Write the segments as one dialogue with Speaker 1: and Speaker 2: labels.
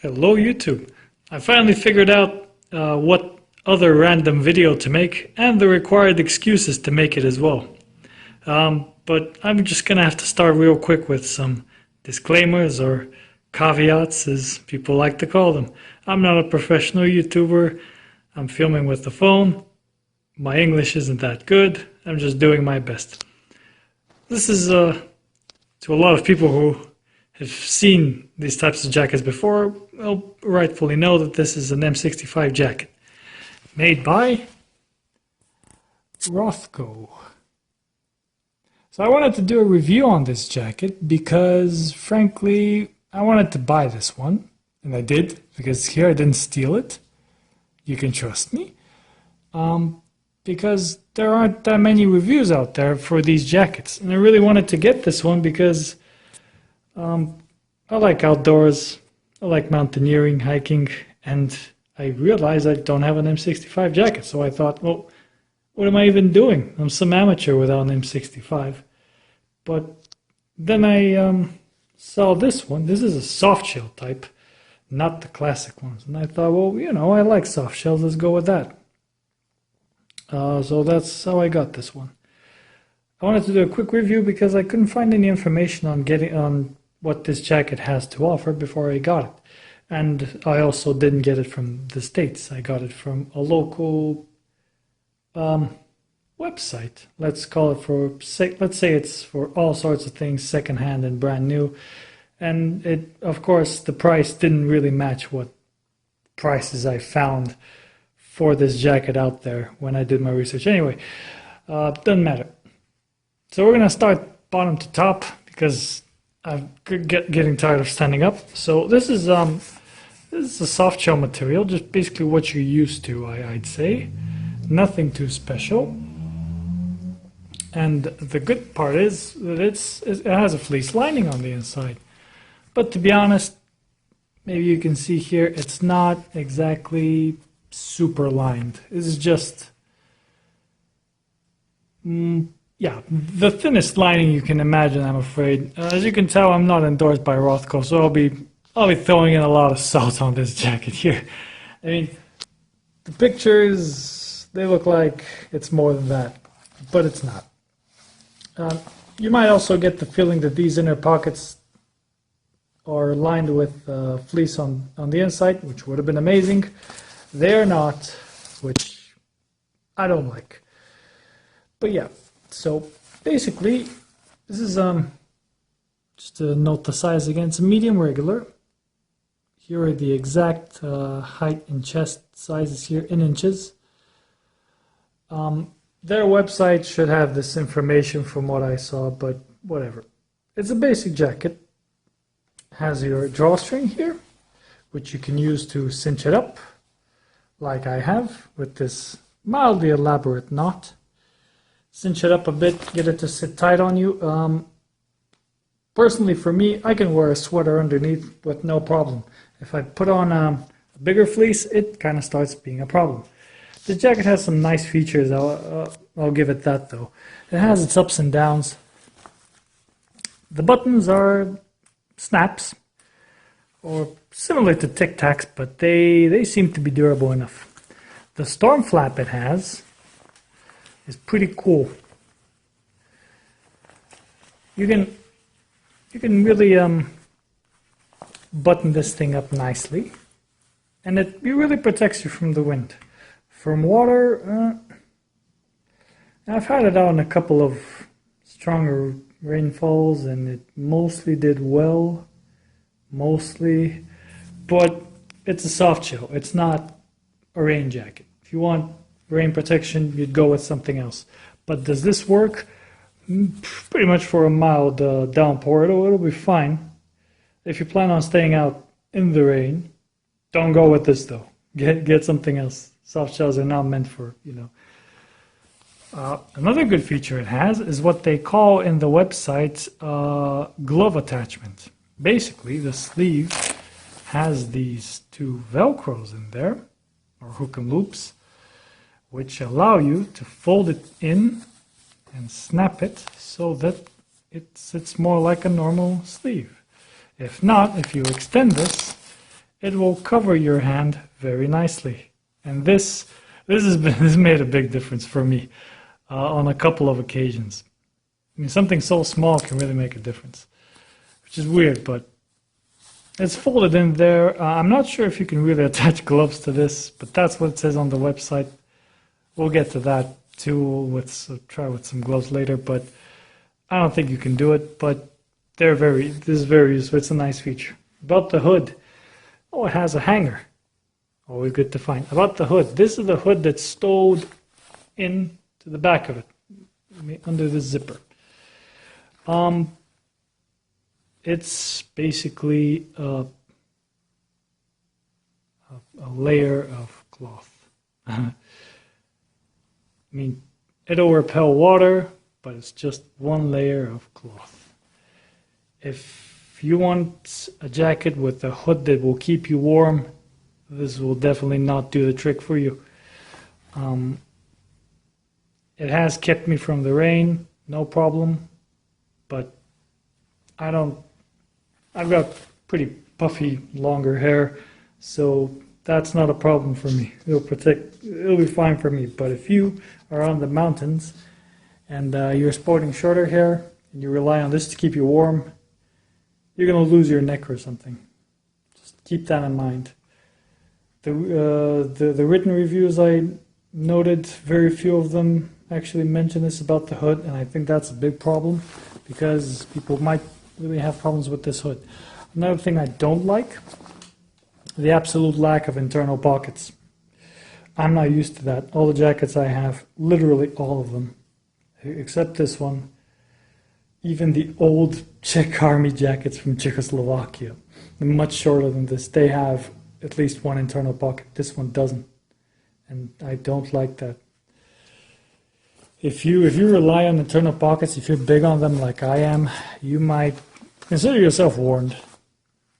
Speaker 1: Hello YouTube! I finally figured out what other random video to make and the required excuses to make it as well. But I'm just gonna have to start real quick with some disclaimers or caveats as people like to call them. I'm not a professional YouTuber. I'm filming with the phone. My English isn't that good. I'm just doing my best. This is to a lot of people who have seen these types of jackets before, will rightfully know that this is an M65 jacket made by Rothco. So I wanted to do a review on this jacket because, frankly, I wanted to buy this one, and I did, because here I didn't steal it. You can trust me. Because there aren't that many reviews out there for these jackets, and I really wanted to get this one because I like outdoors, I like mountaineering, hiking, and I realized I don't have an M65 jacket, so I thought, well, what am I even doing? I'm some amateur without an M65. But then I saw this one. This is a softshell type, not the classic ones. And I thought, well, you know, I like softshells, let's go with that. So that's how I got this one. I wanted to do a quick review because I couldn't find any information on what this jacket has to offer before I got it. And I also didn't get it from the States. I got it from a local website. Let's call it let's say it's for all sorts of things, secondhand and brand new. And it, of course, the price didn't really match what prices I found for this jacket out there when I did my research. Anyway, doesn't matter. So we're gonna start bottom to top because I'm getting tired of standing up. So this is a soft shell material, just basically what you're used to, I'd say. Nothing too special. And the good part is that it has a fleece lining on the inside. But to be honest, maybe you can see here, it's not exactly super lined. This is just yeah, the thinnest lining you can imagine, I'm afraid. As you can tell, I'm not endorsed by Rothco, so I'll be throwing in a lot of salt on this jacket here. I mean, the pictures, they look like it's more than that, but it's not. You might also get the feeling that these inner pockets are lined with fleece on the inside, which would have been amazing. They're not, which I don't like. But yeah. So basically, this is just to note the size again. It's a medium regular. Here are the exact height and chest sizes here in inches. Their website should have this information from what I saw, but whatever. It's a basic jacket. Has your drawstring here, which you can use to cinch it up, like I have with this mildly elaborate knot. Cinch it up a bit, get it to sit tight on you. Personally, for me, I can wear a sweater underneath with no problem. If I put on a bigger fleece, it kind of starts being a problem. The jacket has some nice features, I'll give it that though. It has its ups and downs. The buttons are snaps, or similar to Tic Tacs, but they seem to be durable enough. The storm flap it has is pretty cool. You can really button this thing up nicely, and it really protects you from the wind. From water, I've had it out in a couple of stronger rainfalls, and it mostly did well, but it's a soft shell. It's not a rain jacket. If you want rain protection, you'd go with something else. But does this work? Pretty much for a mild downpour, it'll be fine. If you plan on staying out in the rain, don't go with this though. Get something else. Soft shells are not meant for, you know. Another good feature it has is what they call in the website glove attachment. Basically, the sleeve has these two Velcros in there, or hook and loops, which allow you to fold it in and snap it so that it sits more like a normal sleeve. If not, if you extend this, it will cover your hand very nicely. And this has made a big difference for me on a couple of occasions. I mean, something so small can really make a difference, which is weird, but it's folded in there. I'm not sure if you can really attach gloves to this, but that's what it says on the website. We'll get to that too. Try with some gloves later, but I don't think you can do it. But this is very useful. It's a nice feature. About the hood, oh, it has a hanger. Always good to find. About the hood, this is the hood that's stowed into the back of it, under the zipper. It's basically a layer of cloth. I mean, it'll repel water, but it's just one layer of cloth. If you want a jacket with a hood that will keep you warm, this will definitely not do the trick for you. It has kept me from the rain, no problem, but I've got pretty puffy, longer hair, so that's not a problem for me. It'll be fine for me. But if you are on the mountains and you're sporting shorter hair and you rely on this to keep you warm, you're going to lose your neck or something. Just keep that in mind. The written reviews I noted, very few of them actually mention this about the hood, and I think that's a big problem because people might really have problems with this hood. Another thing I don't like, the absolute lack of internal pockets. I'm not used to that. All the jackets I have, literally all of them, except this one, even the old Czech army jackets from Czechoslovakia, they're much shorter than this. They have at least one internal pocket. This one doesn't, and I don't like that. If you rely on internal pockets, if you're big on them like I am, you might consider yourself warned.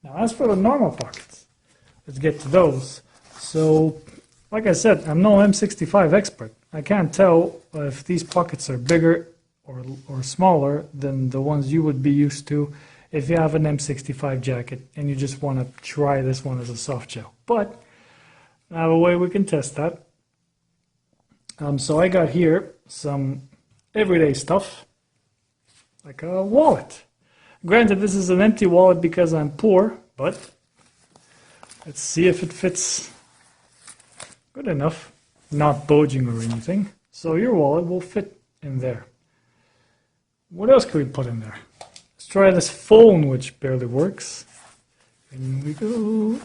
Speaker 1: Now, as for the normal pockets, let's get to those. So, like I said, I'm no M65 expert. I can't tell if these pockets are bigger or smaller than the ones you would be used to if you have an M65 jacket and you just want to try this one as a soft shell. But I have a way we can test that. So I got here some everyday stuff, like a wallet. Granted, this is an empty wallet because I'm poor, but let's see if it fits good enough, not bulging or anything. So your wallet will fit in there. What else can we put in there? Let's try this phone, which barely works. In we go.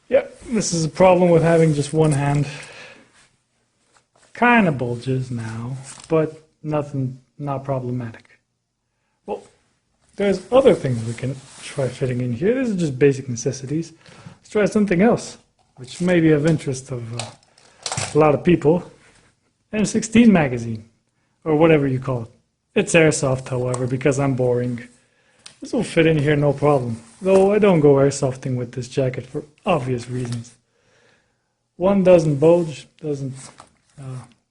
Speaker 1: Yeah, this is a problem with having just one hand. Kind of bulges now, but not problematic. Well, there's other things we can try fitting in here. This is just basic necessities. Let's try something else, which may be of interest of a lot of people. M16 magazine, or whatever you call it. It's airsoft, however, because I'm boring. This will fit in here no problem, though I don't go airsofting with this jacket for obvious reasons. One doesn't bulge, doesn't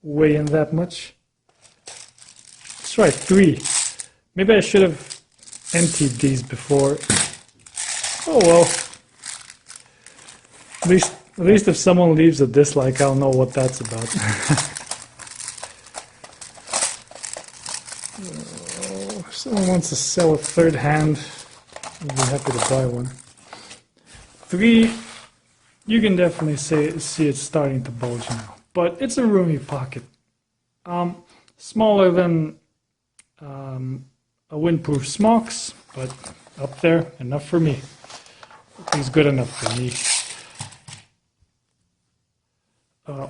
Speaker 1: weigh in that much. Let's try 3. Maybe I should have emptied these before. Oh well. At least if someone leaves a dislike, I'll know what that's about. If someone wants to sell a third hand, I'd be happy to buy one. 3, you can definitely see it's starting to bulge now, but it's a roomy pocket. Smaller than a windproof smocks, but up there, enough for me. It's good enough for me.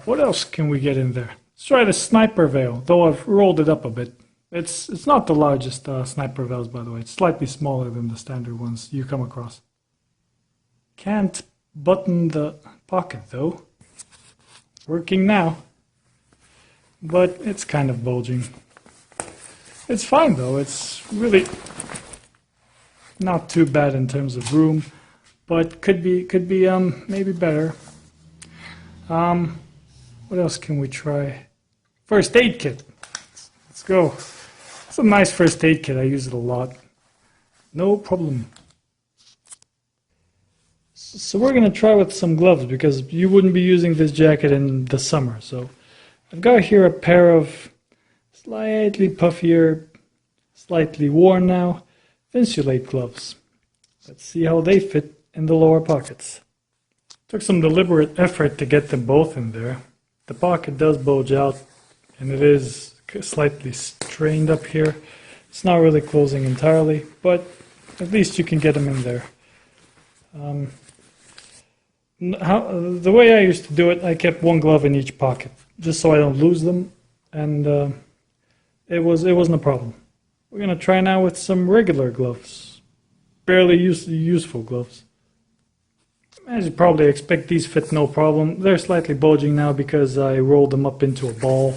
Speaker 1: What else can we get in there? Let's try the sniper veil, though I've rolled it up a bit. It's not the largest sniper veils, by the way. It's slightly smaller than the standard ones you come across. Can't button the pocket, though. Working now. But it's kind of bulging. It's fine, though. It's really not too bad in terms of room, but could be maybe better. What else can we try? First aid kit. Let's go. It's a nice first aid kit. I use it a lot. No problem. So we're gonna try with some gloves because you wouldn't be using this jacket in the summer. So I've got here a pair of slightly puffier, slightly worn now, insulate gloves. Let's see how they fit in the lower pockets. Took some deliberate effort to get them both in there. The pocket does bulge out and it is slightly strained up here. It's not really closing entirely, but at least you can get them in there. The way I used to do it, I kept one glove in each pocket, just so I don't lose them, and it wasn't a problem. We're gonna try now with some regular gloves, barely useful gloves. As you probably expect, these fit no problem. They're slightly bulging now because I rolled them up into a ball,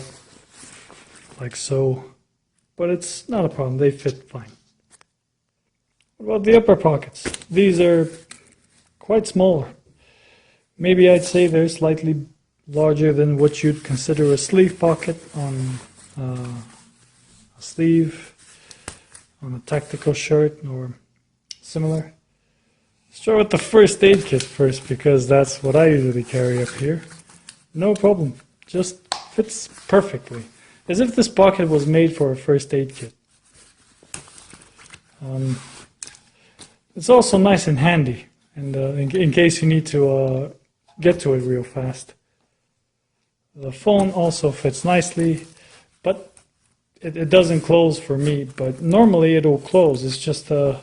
Speaker 1: like so, but it's not a problem, they fit fine. What about the upper pockets? These are quite smaller. Maybe I'd say they're slightly larger than what you'd consider a sleeve pocket on a sleeve, on a tactical shirt or similar. Start with the first aid kit first because that's what I usually carry up here. No problem, just fits perfectly. As if this pocket was made for a first aid kit. It's also nice and handy, and in case you need to get to it real fast. The phone also fits nicely, but it doesn't close for me. But normally it'll close. It's just a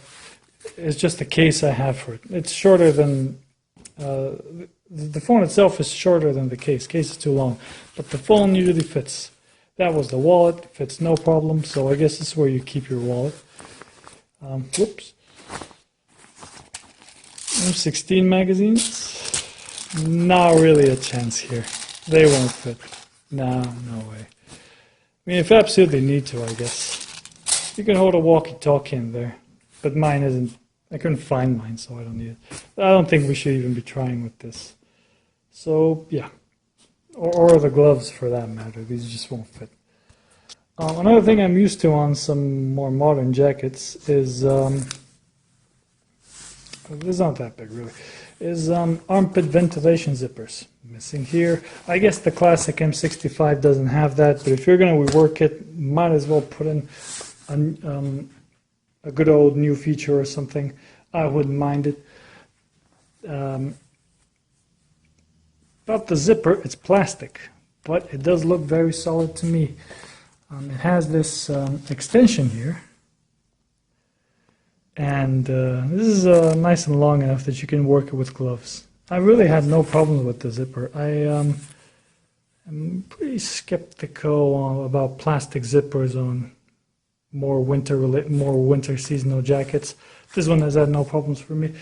Speaker 1: case I have for it. It's shorter than the phone itself is shorter than the case. Case is too long, but the phone usually fits. That was the wallet. Fits no problem. So I guess this is where you keep your wallet. Whoops. M16 magazines. Not really a chance here. They won't fit. No way. I mean, if you absolutely need to, I guess. You can hold a walkie-talkie in there. But mine isn't. I couldn't find mine, so I don't need it. I don't think we should even be trying with this. So, yeah. Or the gloves, for that matter. These just won't fit. Another thing I'm used to on some more modern jackets is... it's not that big, really. Is armpit ventilation zippers. Missing here. I guess the classic M65 doesn't have that, but if you're going to rework it, might as well put in a good old new feature or something. I wouldn't mind it. About the zipper, it's plastic, but it does look very solid to me. It has this extension here. And this is nice and long enough that you can work it with gloves. I really had no problems with the zipper. I'm pretty skeptical about plastic zippers on more winter seasonal jackets. This one has had no problems for me.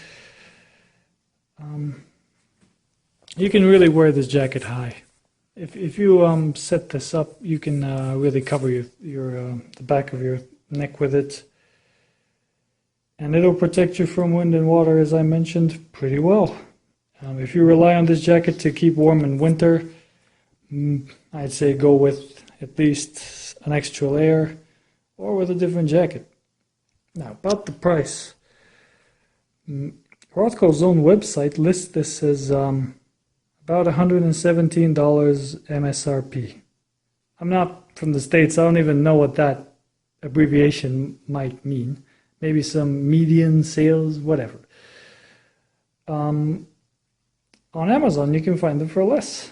Speaker 1: You can really wear this jacket high. If you set this up, you can really cover the back of your neck with it. And it'll protect you from wind and water, as I mentioned, pretty well. If you rely on this jacket to keep warm in winter, I'd say go with at least an extra layer or with a different jacket. Now, about the price. Rothco's own website lists this as about $117 MSRP. I'm not from the States, I don't even know what that abbreviation might mean. Maybe some median sales, whatever. On Amazon, you can find them for less.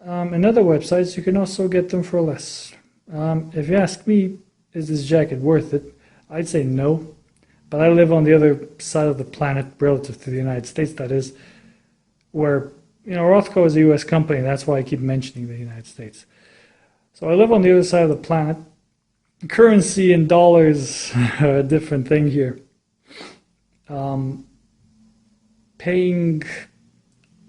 Speaker 1: In other websites, you can also get them for less. If you ask me, is this jacket worth it? I'd say no. But I live on the other side of the planet, relative to the United States, that is, where, Rothco is a US company, that's why I keep mentioning the United States. So I live on the other side of the planet. Currency in dollars are a different thing here. Paying,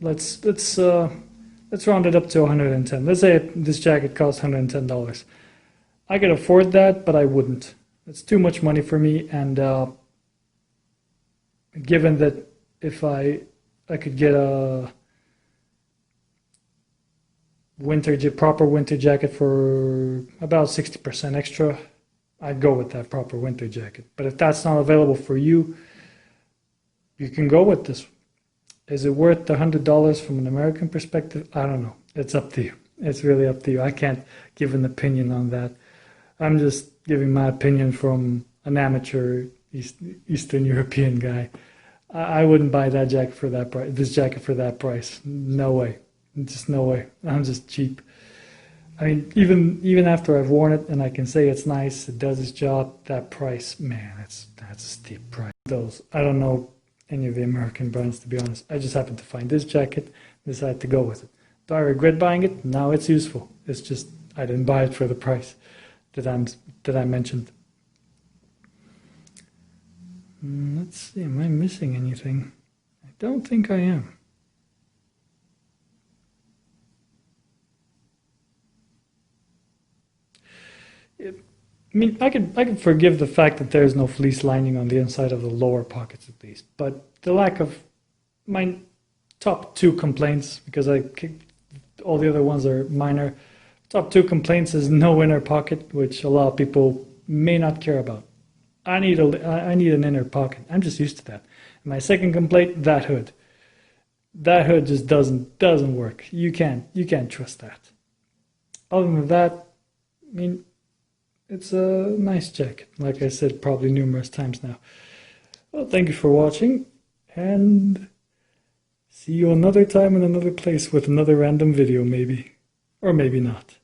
Speaker 1: let's round it up to 110. Let's say this jacket costs $110. I could afford that, but I wouldn't. It's too much money for me, and given that if I could get a proper winter jacket for about 60% extra, I'd go with that proper winter jacket. But if that's not available for you, you can go with this. Is it worth the $100 from an American perspective? I don't know. It's up to you. It's really up to you. I can't give an opinion on that. I'm just giving my opinion from an amateur Eastern European guy. I wouldn't buy that jacket for that price. This jacket for that price. No way. Just no way. I'm just cheap. I mean, even after I've worn it and I can say it's nice, it does its job, that price, man, that's a steep price. Those, I don't know any of the American brands, to be honest. I just happened to find this jacket, decided to go with it. Do I regret buying it? No, it's useful. It's just I didn't buy it for the price that I mentioned. Let's see, am I missing anything? I don't think I am. I mean, I could forgive the fact that there's no fleece lining on the inside of the lower pockets at least, but the lack of my top two complaints, because all the other ones are minor. Top two complaints is no inner pocket, which a lot of people may not care about. I need an inner pocket. I'm just used to that. And my second complaint, that hood. That hood just doesn't work. You can't trust that. Other than that, I mean, it's a nice jacket. Like I said, probably numerous times now. Well, thank you for watching, and see you another time in another place with another random video, maybe. Or maybe not.